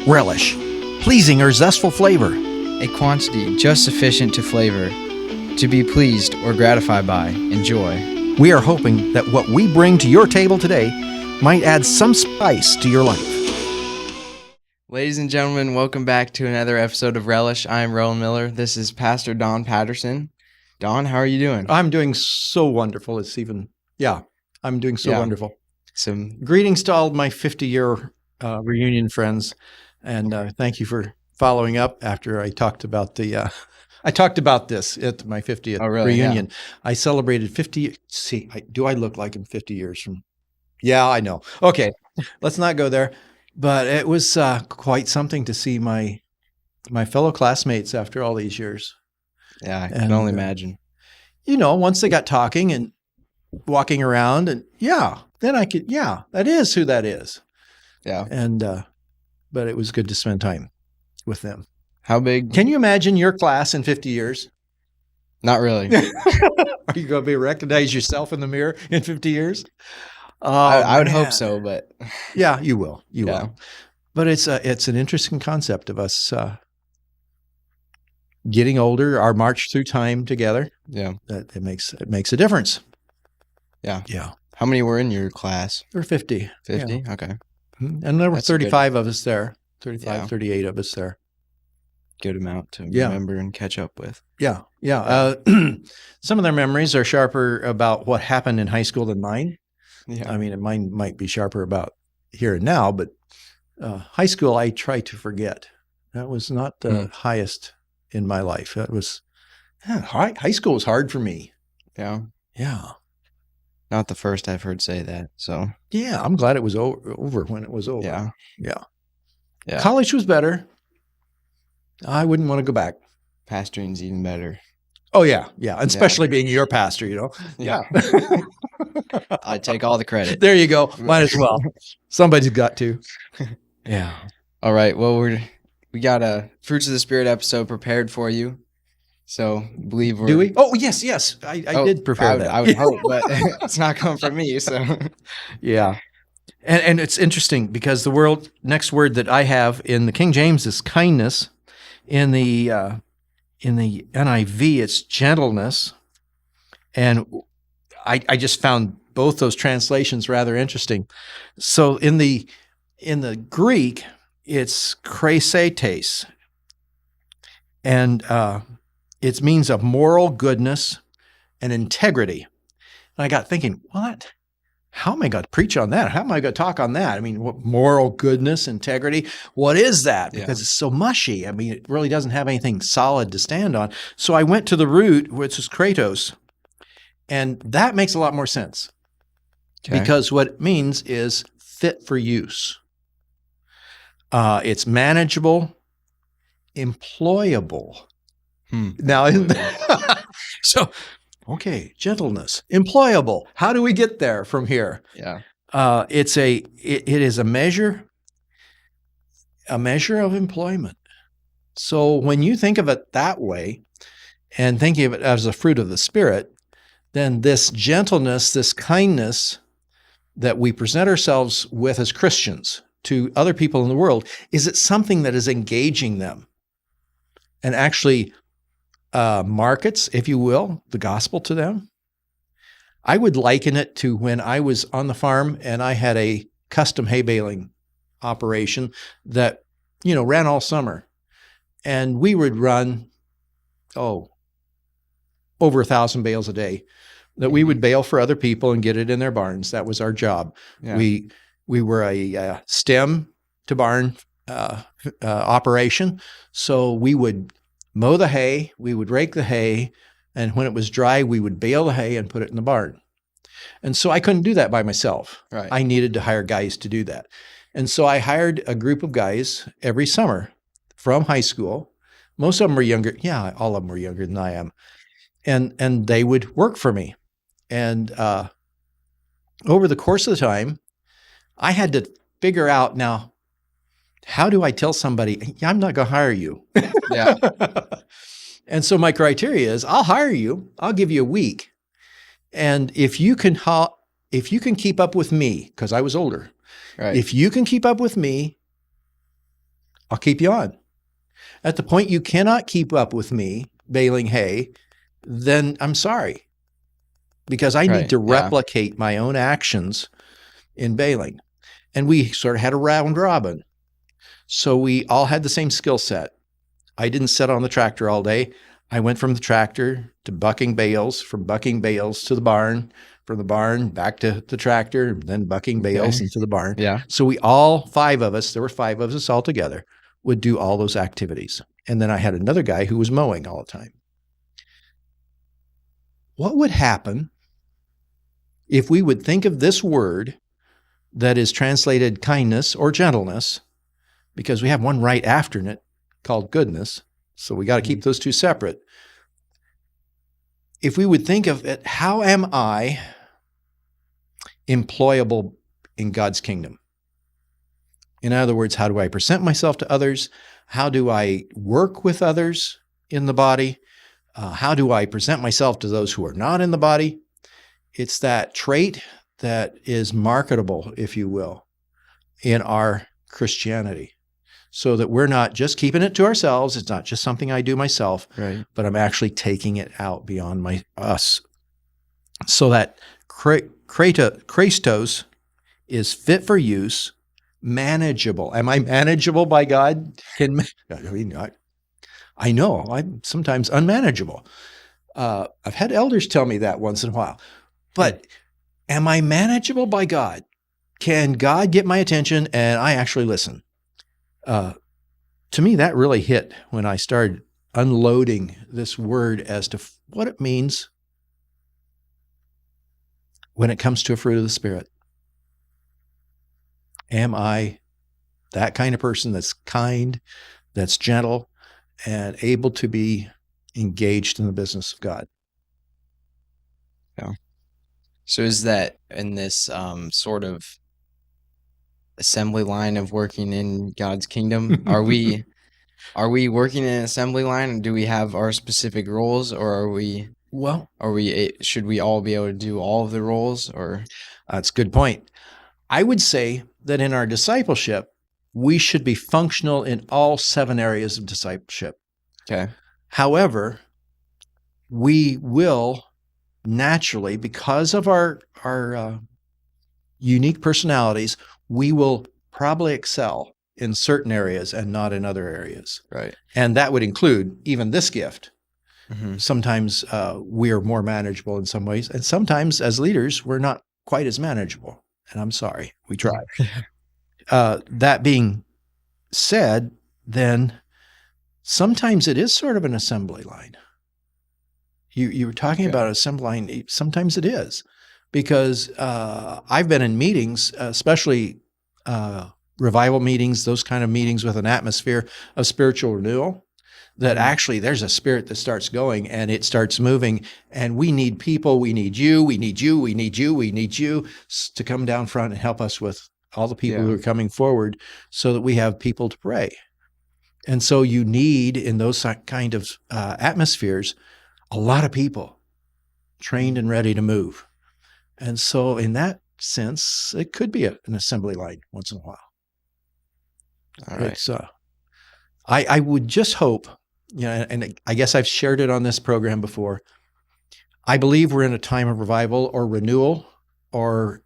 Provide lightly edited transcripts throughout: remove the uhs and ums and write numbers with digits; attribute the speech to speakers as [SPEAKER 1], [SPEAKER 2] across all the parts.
[SPEAKER 1] Relish, pleasing or zestful flavor.
[SPEAKER 2] A quantity just sufficient to flavor, to be pleased or gratified by, enjoy.
[SPEAKER 1] We are hoping that what we bring to your table today might add some spice to your life.
[SPEAKER 2] Ladies and gentlemen, welcome back to another episode of Relish. I am Roland Miller. This is Pastor Don Patterson. Don, how are you doing?
[SPEAKER 1] I'm doing so wonderful. I'm doing so wonderful. Greetings to all my 50-year reunion friends, and thank you for following up after I talked about I talked about this at my 50th reunion. Yeah. I celebrated 50. Do I look like I'm 50 years from? Yeah, I know. Okay, let's not go there. But it was quite something to see my fellow classmates after all these years.
[SPEAKER 2] Yeah, I can only imagine.
[SPEAKER 1] Once they got talking and walking around, and then I could, that is who that is.
[SPEAKER 2] Yeah.
[SPEAKER 1] And but it was good to spend time with them.
[SPEAKER 2] How big?
[SPEAKER 1] Can you imagine your class in 50 years?
[SPEAKER 2] Not really.
[SPEAKER 1] Are you going to recognize yourself in the mirror in 50 years?
[SPEAKER 2] I would hope so, but
[SPEAKER 1] yeah, you will. You will. But it's an interesting concept of us getting older, our march through time together.
[SPEAKER 2] Yeah,
[SPEAKER 1] that it makes a difference.
[SPEAKER 2] Yeah.
[SPEAKER 1] Yeah.
[SPEAKER 2] How many were in your class?
[SPEAKER 1] There were 50.
[SPEAKER 2] 50?
[SPEAKER 1] Yeah.
[SPEAKER 2] Okay.
[SPEAKER 1] And there were 35 of us there. 38 of us there.
[SPEAKER 2] Good amount to remember and catch up with.
[SPEAKER 1] Yeah. Yeah. Some of their memories are sharper about what happened in high school than mine.
[SPEAKER 2] Yeah.
[SPEAKER 1] I mean, mine might be sharper about here and now, but high school, I try to forget. That was not the highest in my life. That was, high school was hard for me.
[SPEAKER 2] Yeah.
[SPEAKER 1] Yeah.
[SPEAKER 2] Not the first I've heard say that. So
[SPEAKER 1] yeah, I'm glad it was over when it was over.
[SPEAKER 2] Yeah.
[SPEAKER 1] Yeah. College was better. I wouldn't want to go back.
[SPEAKER 2] Pastoring's even better.
[SPEAKER 1] Oh yeah. Yeah. And especially being your pastor,
[SPEAKER 2] Yeah. I take all the credit.
[SPEAKER 1] There you go. Might as well. Somebody's got to. Yeah.
[SPEAKER 2] All right. Well, we got a Fruits of the Spirit episode prepared for you. So believe we're.
[SPEAKER 1] Do we? Oh yes. I did prepare that.
[SPEAKER 2] I would hope, but it's not coming from me. So
[SPEAKER 1] yeah. And it's interesting because the next word that I have in the King James is kindness. In the NIV, it's gentleness. And I just found both those translations rather interesting. So in the Greek, it's chresetes. And it means of moral goodness and integrity. And I got thinking, what? How am I going to preach on that? How am I going to talk on that? I mean, what moral goodness, integrity, what is that? Because it's so mushy. I mean, it really doesn't have anything solid to stand on. So I went to the root, which is kratos, and that makes a lot more sense. Okay. Because what it means is fit for use. It's manageable, employable. Now, isn't that so? Okay, gentleness, employable. How do we get there from here?
[SPEAKER 2] Yeah,
[SPEAKER 1] it is a measure of employment. So when you think of it that way, and thinking of it as a fruit of the Spirit, then this gentleness, this kindness that we present ourselves with as Christians to other people in the world, is it something that is engaging them and actually markets, if you will, the gospel to them? I would liken it to when I was on the farm and I had a custom hay baling operation that, ran all summer. And we would run, over 1,000 bales a day that we would bale for other people and get it in their barns. That was our job. Yeah. We were a stem to barn operation. So we would mow the hay, we would rake the hay, and when it was dry, we would bale the hay and put it in the barn. And so I couldn't do that by myself.
[SPEAKER 2] Right.
[SPEAKER 1] I needed to hire guys to do that. And so I hired a group of guys every summer from high school. Most of them were younger. Yeah, all of them were younger than I am. And they would work for me. And over the course of the time, I had to figure out now, how do I tell somebody, I'm not going to hire you?
[SPEAKER 2] Yeah.
[SPEAKER 1] And so my criteria is, I'll hire you. I'll give you a week. And if you can keep up with me, because I was older,
[SPEAKER 2] right.
[SPEAKER 1] If you can keep up with me, I'll keep you on. At the point you cannot keep up with me baling hay, then I'm sorry, because I need to replicate my own actions in baling. And we sort of had a round robin. So we all had the same skill set. I didn't sit on the tractor all day. I went from the tractor to bucking bales, from bucking bales to the barn, from the barn back to the tractor, then bucking bales into the barn.
[SPEAKER 2] Yeah.
[SPEAKER 1] So we all, 5 of us, there were 5 of us all together, would do all those activities. And then I had another guy who was mowing all the time. What would happen if we would think of this word that is translated kindness or gentleness, because we have one right after it called goodness, so we got to keep those two separate. If we would think of it, how am I employable in God's kingdom? In other words, how do I present myself to others? How do I work with others in the body? How do I present myself to those who are not in the body? It's that trait that is marketable, if you will, in our Christianity, so that we're not just keeping it to ourselves. It's not just something I do myself,
[SPEAKER 2] right,
[SPEAKER 1] but I'm actually taking it out beyond us. So that Christos is fit for use, manageable. Am I manageable by God? I know I'm sometimes unmanageable. I've had elders tell me that once in a while. But am I manageable by God? Can God get my attention and I actually listen? To me, that really hit when I started unloading this word as to what it means when it comes to a fruit of the Spirit. Am I that kind of person that's kind, that's gentle, and able to be engaged in the business of God?
[SPEAKER 2] Yeah. So is that in this sort of assembly line of working in God's kingdom? Are we working in an assembly line, and do we have our specific roles, or should we all be able to do all of the roles? Or
[SPEAKER 1] that's a good point. I would say that in our discipleship, we should be functional in all 7 areas of discipleship.
[SPEAKER 2] Okay.
[SPEAKER 1] However, we will naturally, because of our unique personalities, we will probably excel in certain areas and not in other areas.
[SPEAKER 2] Right.
[SPEAKER 1] And that would include even this gift.
[SPEAKER 2] Mm-hmm.
[SPEAKER 1] Sometimes we are more manageable in some ways, and sometimes as leaders, we're not quite as manageable. And I'm sorry, we try. That being said, then sometimes it is sort of an assembly line. You were talking about an assembly line. Sometimes it is, because I've been in meetings, especially revival meetings, those kind of meetings with an atmosphere of spiritual renewal, that actually there's a spirit that starts going and it starts moving, and we need people, we need you, we need you, we need you, we need you to come down front and help us with all the people who are coming forward, so that we have people to pray. And so you need, in those kind of atmospheres, a lot of people trained and ready to move. And so in that sense, it could be an assembly line once in a while.
[SPEAKER 2] All right.
[SPEAKER 1] It's, I would just hope, and I guess I've shared it on this program before, I believe we're in a time of revival or renewal or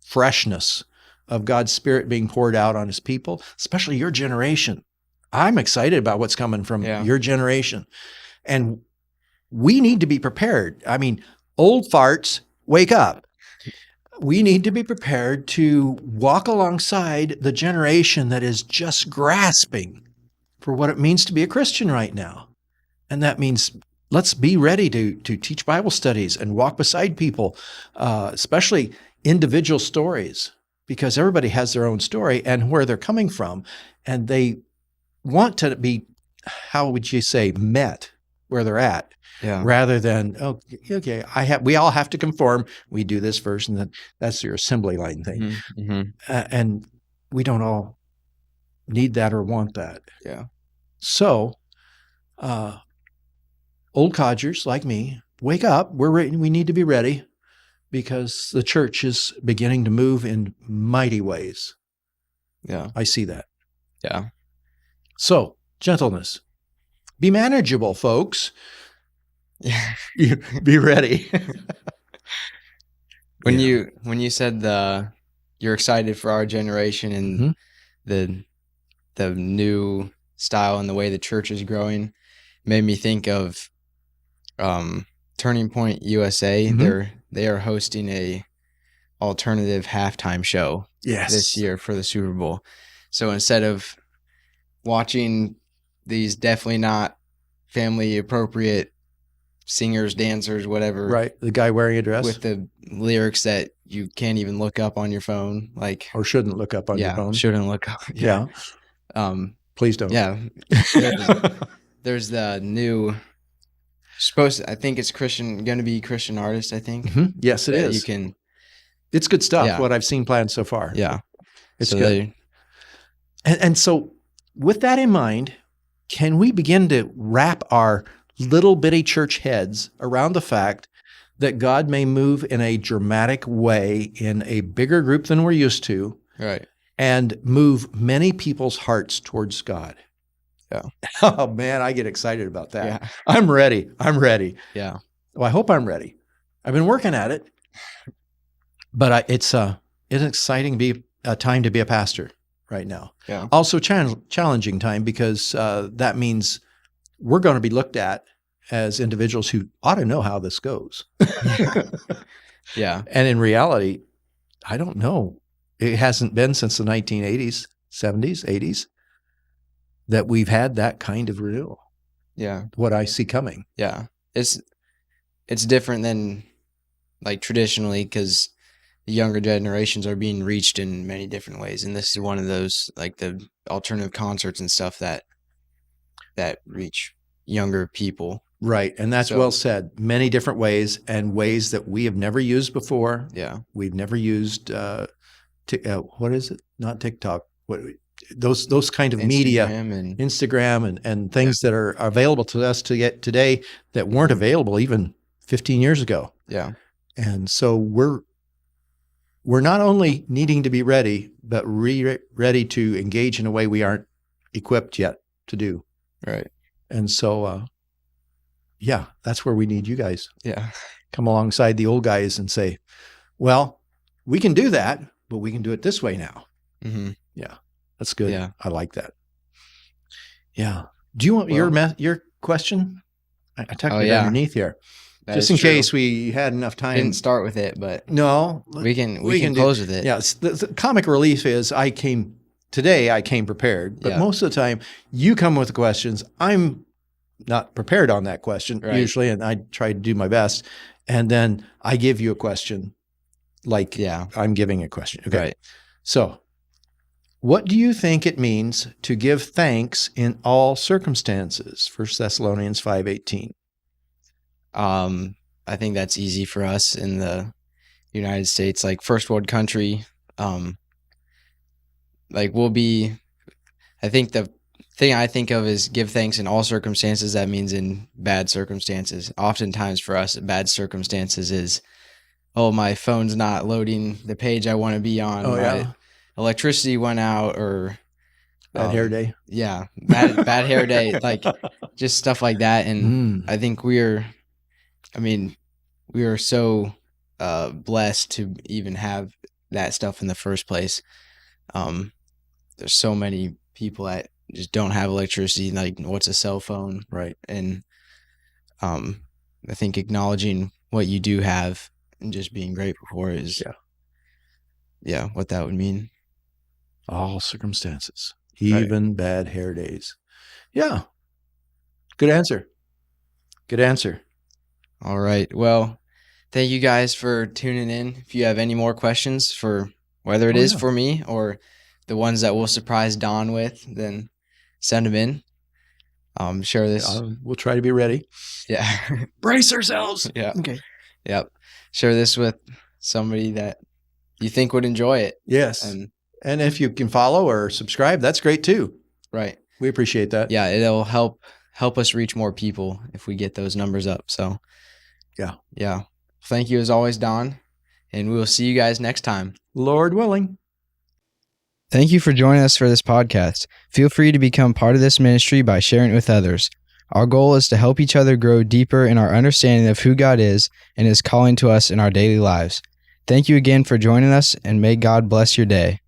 [SPEAKER 1] freshness of God's Spirit being poured out on his people, especially your generation. I'm excited about what's coming from your generation. And we need to be prepared. I mean, old farts, wake up. We need to be prepared to walk alongside the generation that is just grasping for what it means to be a Christian right now. And that means let's be ready to teach Bible studies and walk beside people, especially individual stories, because everybody has their own story and where they're coming from. And they want to be, how would you say, met where they're at, rather than, okay, we all have to conform. We do this first, and then that's your assembly line thing.
[SPEAKER 2] Mm-hmm.
[SPEAKER 1] And we don't all need that or want that.
[SPEAKER 2] Yeah.
[SPEAKER 1] So, old codgers like me, wake up. We need to be ready, because the church is beginning to move in mighty ways.
[SPEAKER 2] Yeah.
[SPEAKER 1] I see that.
[SPEAKER 2] Yeah.
[SPEAKER 1] So, gentleness. Be manageable, folks.
[SPEAKER 2] Yeah.
[SPEAKER 1] Be ready.
[SPEAKER 2] When
[SPEAKER 1] Yeah.
[SPEAKER 2] you said you're excited for our generation and
[SPEAKER 1] Mhm.
[SPEAKER 2] the new style and the way the church is growing, made me think of Turning Point USA.
[SPEAKER 1] Mhm.
[SPEAKER 2] They are hosting a alternative halftime show this
[SPEAKER 1] Yes.
[SPEAKER 2] year for the Super Bowl. So instead of watching these definitely not family appropriate singers, dancers, whatever,
[SPEAKER 1] Right. The guy wearing a dress.
[SPEAKER 2] with the lyrics that you can't even look up on your phone, like,
[SPEAKER 1] Or shouldn't look up on your
[SPEAKER 2] yeah,
[SPEAKER 1] phone.
[SPEAKER 2] shouldn't look up.
[SPEAKER 1] Yeah. Please don't.
[SPEAKER 2] Yeah. There's the new I think it's going to be Christian artist, I think.
[SPEAKER 1] Mhm. Yes, it
[SPEAKER 2] that
[SPEAKER 1] is.
[SPEAKER 2] you can,
[SPEAKER 1] It's good stuff,
[SPEAKER 2] yeah,
[SPEAKER 1] what I've seen planned so far.
[SPEAKER 2] yeah.
[SPEAKER 1] It's
[SPEAKER 2] So
[SPEAKER 1] good. And so, with that in mind, can we begin to wrap our little bitty church heads around the fact that God may move in a dramatic way in a bigger group than we're used to,
[SPEAKER 2] right.
[SPEAKER 1] and move many people's hearts towards God?
[SPEAKER 2] Yeah.
[SPEAKER 1] Oh man, I get excited about that.
[SPEAKER 2] Yeah.
[SPEAKER 1] I'm ready. I'm ready.
[SPEAKER 2] Yeah.
[SPEAKER 1] Well, I hope I'm ready. I've been working at it, but it's exciting to be a time to be a pastor right now.
[SPEAKER 2] Yeah.
[SPEAKER 1] Also challenging time, because that means we're going to be looked at as individuals who ought to know how this goes.
[SPEAKER 2] Yeah.
[SPEAKER 1] And in reality, I don't know. It hasn't been since the 1980s, 70s, 80s that we've had that kind of renewal.
[SPEAKER 2] Yeah.
[SPEAKER 1] What I see coming.
[SPEAKER 2] Yeah. It's different than like traditionally, because the younger generations are being reached in many different ways, and this is one of those, like the alternative concerts and stuff that reach younger people.
[SPEAKER 1] Right. And that's
[SPEAKER 2] So-
[SPEAKER 1] well said. Many different ways, and ways that we have never used before.
[SPEAKER 2] Yeah.
[SPEAKER 1] We've never used what is it? Not TikTok. What those kind of media, Instagram and things that are available to us to get today that weren't available even 15 years ago.
[SPEAKER 2] Yeah.
[SPEAKER 1] And so we're not only needing to be ready, but ready to engage in a way we aren't equipped yet to do.
[SPEAKER 2] Right.
[SPEAKER 1] And so, yeah, that's where we need you guys.
[SPEAKER 2] Yeah.
[SPEAKER 1] Come alongside the old guys and say, well, we can do that, but we can do it this way now.
[SPEAKER 2] Mm-hmm.
[SPEAKER 1] Yeah, that's good.
[SPEAKER 2] Yeah.
[SPEAKER 1] I like that. Yeah. Do you want your question? I tucked it underneath here. Just in case we had enough time.
[SPEAKER 2] Didn't start with it, but
[SPEAKER 1] no,
[SPEAKER 2] we can close with it.
[SPEAKER 1] Yeah. The comic relief is I came prepared, but most of the time you come with the questions. I'm not prepared on that question usually, and I try to do my best. And then I give you a question like I'm giving a question. Okay.
[SPEAKER 2] Right.
[SPEAKER 1] So what do you think it means to give thanks in all circumstances? 1 Thessalonians 5:18.
[SPEAKER 2] I think that's easy for us in the United States, like first world country. Like I think the thing I think of is give thanks in all circumstances. That means in bad circumstances. Oftentimes for us, bad circumstances is, oh, my phone's not loading the page I want to be on.
[SPEAKER 1] Oh,
[SPEAKER 2] my electricity went out, or
[SPEAKER 1] bad hair day.
[SPEAKER 2] Yeah, bad hair day, like just stuff like that. And I think we are so blessed to even have that stuff in the first place. There's so many people that just don't have electricity. Like, what's a cell phone?
[SPEAKER 1] Right.
[SPEAKER 2] And I think acknowledging what you do have and just being grateful for it is what that would mean.
[SPEAKER 1] All circumstances, even bad hair days. Yeah. Good answer. Good answer.
[SPEAKER 2] All right. Well, thank you guys for tuning in. If you have any more questions, for whether it is for me or the ones that we'll surprise Don with, then send them in. Share this.
[SPEAKER 1] We'll try to be ready.
[SPEAKER 2] Yeah.
[SPEAKER 1] Brace ourselves.
[SPEAKER 2] Yeah.
[SPEAKER 1] Okay.
[SPEAKER 2] Yep. Share this with somebody that you think would enjoy it.
[SPEAKER 1] Yes. And if you can follow or subscribe, that's great too.
[SPEAKER 2] Right.
[SPEAKER 1] We appreciate that.
[SPEAKER 2] Yeah. It'll help us reach more people if we get those numbers up. So yeah. Thank you as always, Don. And we will see you guys next time.
[SPEAKER 1] Lord willing.
[SPEAKER 2] Thank you for joining us for this podcast. Feel free to become part of this ministry by sharing it with others. Our goal is to help each other grow deeper in our understanding of who God is and His calling to us in our daily lives. Thank you again for joining us, and may God bless your day.